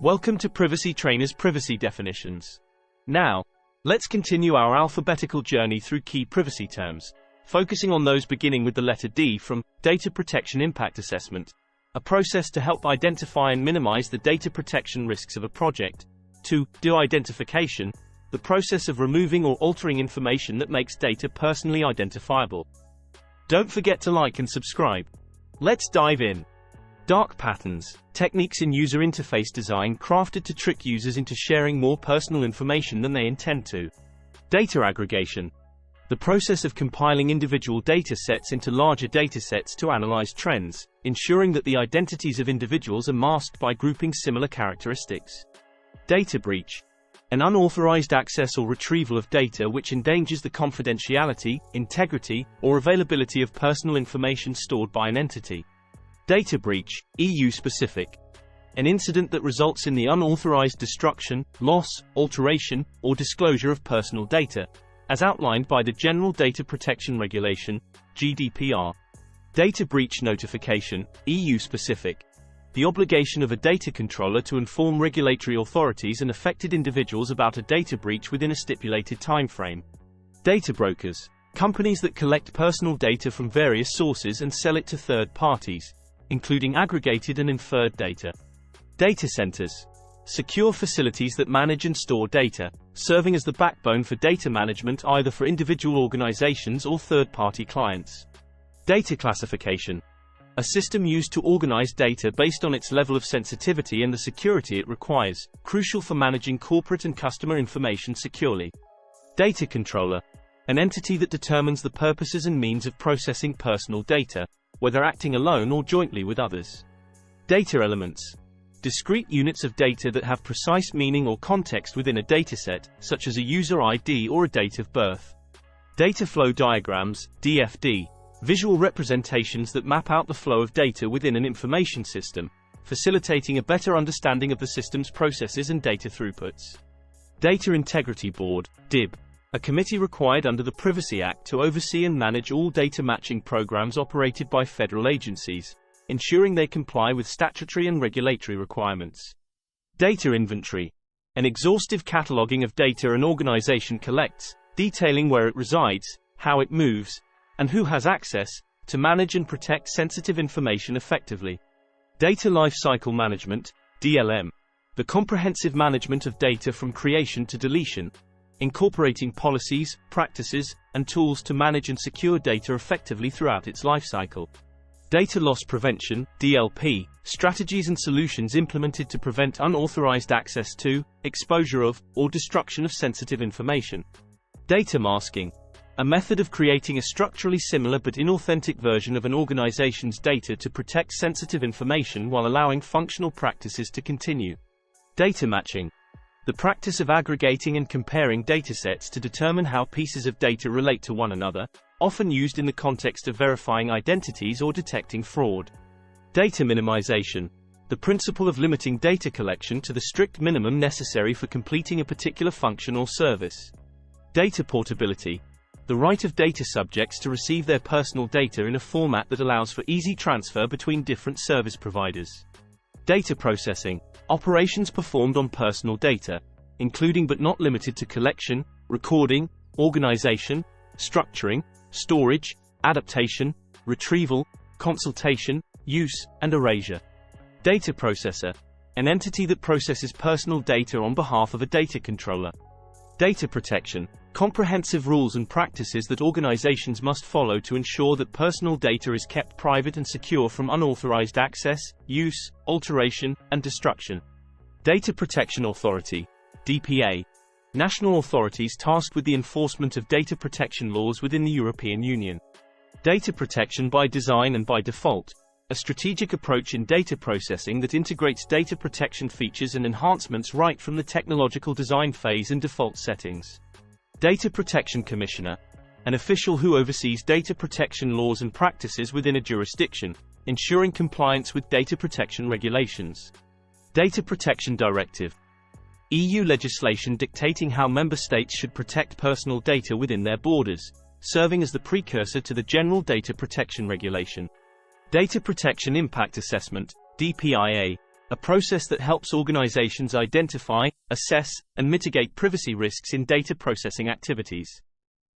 Welcome to Privacy Trainer's Privacy Definitions. Now, let's continue our alphabetical journey through key privacy terms, focusing on those beginning with the letter D from Data Protection Impact Assessment, a process to help identify and minimize the data protection risks of a project, to de-identification, the process of removing or altering information that makes data personally identifiable. Don't forget to like and subscribe. Let's dive in. Dark patterns, techniques in user interface design crafted to trick users into sharing more personal information than they intend to. Data aggregation, the process of compiling individual data sets into larger data sets to analyze trends, ensuring that the identities of individuals are masked by grouping similar characteristics. Data breach, an unauthorized access or retrieval of data which endangers the confidentiality, integrity, or availability of personal information stored by an entity. Data breach, EU-specific, an incident that results in the unauthorized destruction, loss, alteration, or disclosure of personal data, as outlined by the General Data Protection Regulation, GDPR. Data breach notification, EU-specific, the obligation of a data controller to inform regulatory authorities and affected individuals about a data breach within a stipulated timeframe. Data brokers, companies that collect personal data from various sources and sell it to third parties, including aggregated and inferred data. Data centers, secure facilities that manage and store data, serving as the backbone for data management either for individual organizations or third-party clients. Data classification, a system used to organize data based on its level of sensitivity and the security it requires, crucial for managing corporate and customer information securely. Data controller, an entity that determines the purposes and means of processing personal data, whether acting alone or jointly with others. Data elements, discrete units of data that have precise meaning or context within a dataset, such as a user ID or a date of birth. Data flow diagrams, DFD, visual representations that map out the flow of data within an information system, facilitating a better understanding of the system's processes and data throughputs. Data Integrity Board, DIB, a committee required under the Privacy Act to oversee and manage all data matching programs operated by federal agencies, ensuring they comply with statutory and regulatory requirements. Data inventory, an exhaustive cataloging of data an organization collects, detailing where it resides, how it moves, and who has access, to manage and protect sensitive information effectively. Data lifecycle management, DLM, the comprehensive management of data from creation to deletion, incorporating policies, practices, and tools to manage and secure data effectively throughout its lifecycle. Data loss prevention, DLP, strategies and solutions implemented to prevent unauthorized access to, exposure of, or destruction of sensitive information. Data masking, a method of creating a structurally similar but inauthentic version of an organization's data to protect sensitive information while allowing functional practices to continue. Data matching, the practice of aggregating and comparing datasets to determine how pieces of data relate to one another, often used in the context of verifying identities or detecting fraud. Data minimization, the principle of limiting data collection to the strict minimum necessary for completing a particular function or service. Data portability, the right of data subjects to receive their personal data in a format that allows for easy transfer between different service providers. Data processing, operations performed on personal data, including but not limited to collection, recording, organization, structuring, storage, adaptation, retrieval, consultation, use, and erasure. Data processor, an entity that processes personal data on behalf of a data controller. Data protection, comprehensive rules and practices that organizations must follow to ensure that personal data is kept private and secure from unauthorized access, use, alteration, and destruction. Data Protection Authority, DPA, national authorities tasked with the enforcement of data protection laws within the European Union. Data protection by design and by default, a strategic approach in data processing that integrates data protection features and enhancements right from the technological design phase and default settings. Data Protection Commissioner, an official who oversees data protection laws and practices within a jurisdiction, ensuring compliance with data protection regulations. Data Protection Directive, EU legislation dictating how member states should protect personal data within their borders, serving as the precursor to the General Data Protection Regulation. Data Protection Impact Assessment, DPIA, a process that helps organizations identify, assess, and mitigate privacy risks in data processing activities.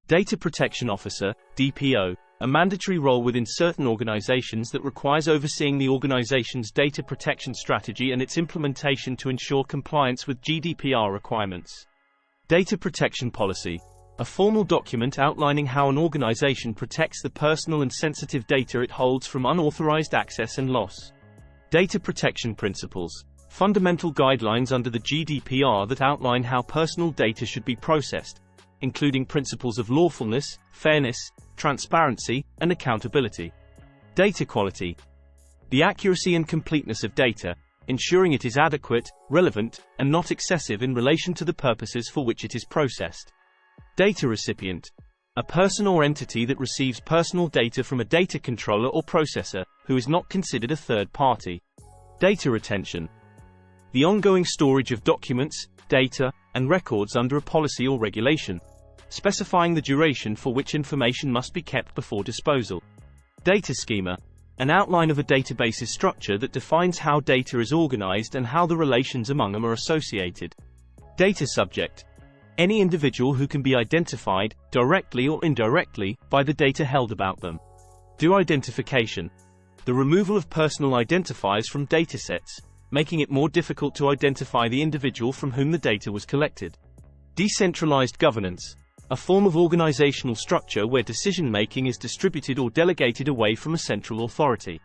Data Protection Officer, DPO, a mandatory role within certain organizations that requires overseeing the organization's data protection strategy and its implementation to ensure compliance with GDPR requirements. Data Protection Policy, a formal document outlining how an organization protects the personal and sensitive data it holds from unauthorized access and loss. Data Protection Principles, fundamental guidelines under the GDPR that outline how personal data should be processed, including principles of lawfulness, fairness, transparency, and accountability. Data quality, the accuracy and completeness of data, ensuring it is adequate, relevant, and not excessive in relation to the purposes for which it is processed. Data recipient, a person or entity that receives personal data from a data controller or processor, who is not considered a third party. Data retention, the ongoing storage of documents, data, and records under a policy or regulation, specifying the duration for which information must be kept before disposal. Data schema, an outline of a database's structure that defines how data is organized and how the relations among them are associated. Data subject, any individual who can be identified, directly or indirectly, by the data held about them. Do identification, the removal of personal identifiers from datasets, making it more difficult to identify the individual from whom the data was collected. Decentralized governance, a form of organizational structure where decision-making is distributed or delegated away from a central authority.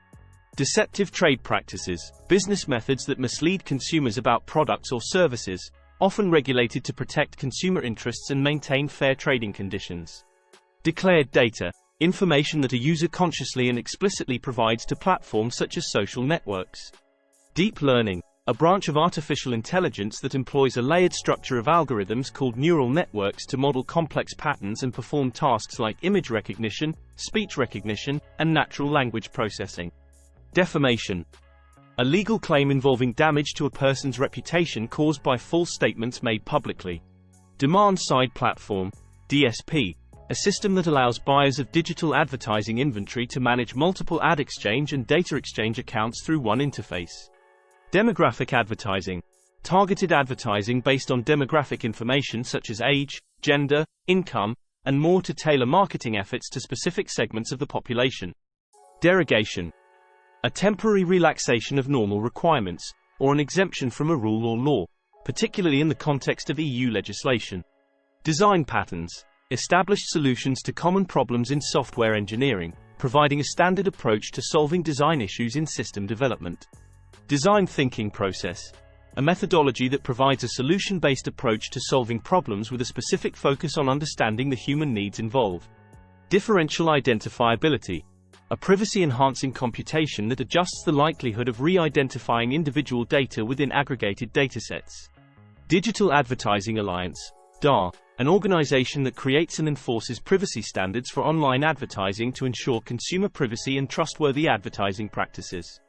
Deceptive trade practices, business methods that mislead consumers about products or services, often regulated to protect consumer interests and maintain fair trading conditions. Declared data, information that a user consciously and explicitly provides to platforms such as social networks. Deep learning, a branch of artificial intelligence that employs a layered structure of algorithms called neural networks to model complex patterns and perform tasks like image recognition, speech recognition, and natural language processing. Defamation, a legal claim involving damage to a person's reputation caused by false statements made publicly. Demand-side platform, DSP, a system that allows buyers of digital advertising inventory to manage multiple ad exchange and data exchange accounts through one interface. Demographic advertising, targeted advertising based on demographic information such as age, gender, income, and more to tailor marketing efforts to specific segments of the population. Derogation, a temporary relaxation of normal requirements, or an exemption from a rule or law, particularly in the context of EU legislation. Design patterns, established solutions to common problems in software engineering, providing a standard approach to solving design issues in system development. Design thinking process, a methodology that provides a solution-based approach to solving problems with a specific focus on understanding the human needs involved. Differential identifiability, a privacy-enhancing computation that adjusts the likelihood of re-identifying individual data within aggregated datasets. Digital Advertising Alliance, DAR, an organization that creates and enforces privacy standards for online advertising to ensure consumer privacy and trustworthy advertising practices.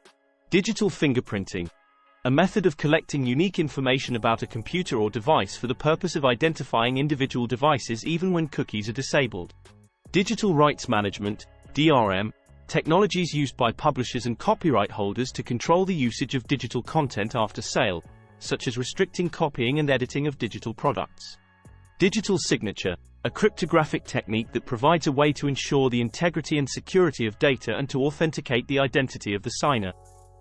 Digital fingerprinting, a method of collecting unique information about a computer or device for the purpose of identifying individual devices even when cookies are disabled. Digital rights management, DRM, technologies used by publishers and copyright holders to control the usage of digital content after sale, such as restricting copying and editing of digital products. Digital signature, a cryptographic technique that provides a way to ensure the integrity and security of data and to authenticate the identity of the signer.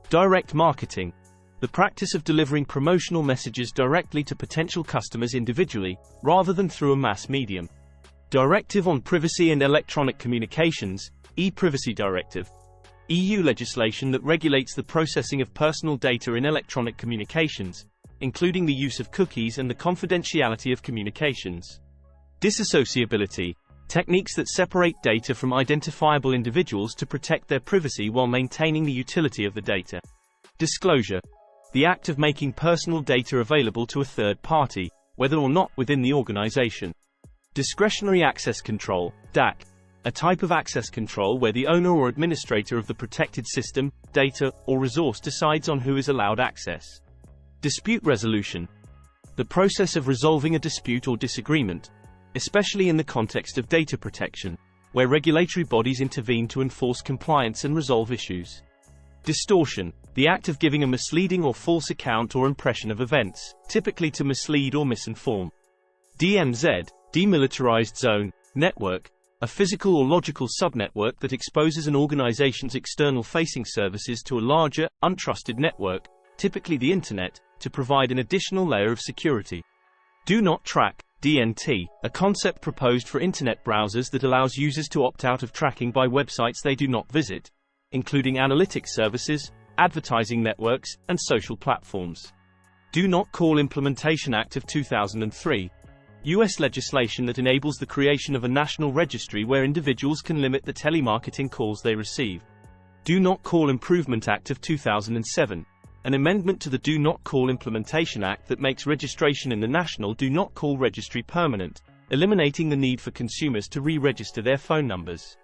Direct marketing, the practice of delivering promotional messages directly to potential customers individually, rather than through a mass medium. Directive on Privacy and Electronic Communications, e-Privacy Directive, EU legislation that regulates the processing of personal data in electronic communications, including the use of cookies and the confidentiality of communications. Disassociability, techniques that separate data from identifiable individuals to protect their privacy while maintaining the utility of the data. Disclosure, the act of making personal data available to a third party, whether or not within the organization. Discretionary access control, DAC, a type of access control where the owner or administrator of the protected system, data, or resource decides on who is allowed access. Dispute resolution, the process of resolving a dispute or disagreement, especially in the context of data protection, where regulatory bodies intervene to enforce compliance and resolve issues. Distortion, the act of giving a misleading or false account or impression of events, typically to mislead or misinform. DMZ, Demilitarized Zone, Network, a physical or logical subnetwork that exposes an organization's external-facing services to a larger, untrusted network, typically the Internet, to provide an additional layer of security. Do Not Track, DNT, a concept proposed for Internet browsers that allows users to opt out of tracking by websites they do not visit, including analytics services, advertising networks, and social platforms. Do Not Call Implementation Act of 2003, U.S. legislation that enables the creation of a national registry where individuals can limit the telemarketing calls they receive. Do Not Call Improvement Act of 2007, an amendment to the Do Not Call Implementation Act that makes registration in the National Do Not Call Registry permanent, eliminating the need for consumers to re-register their phone numbers.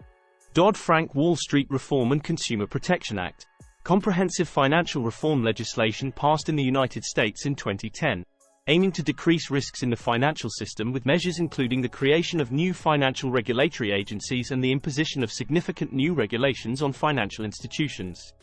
Dodd-Frank Wall Street Reform and Consumer Protection Act, comprehensive financial reform legislation passed in the United States in 2010, aiming to decrease risks in the financial system with measures including the creation of new financial regulatory agencies and the imposition of significant new regulations on financial institutions.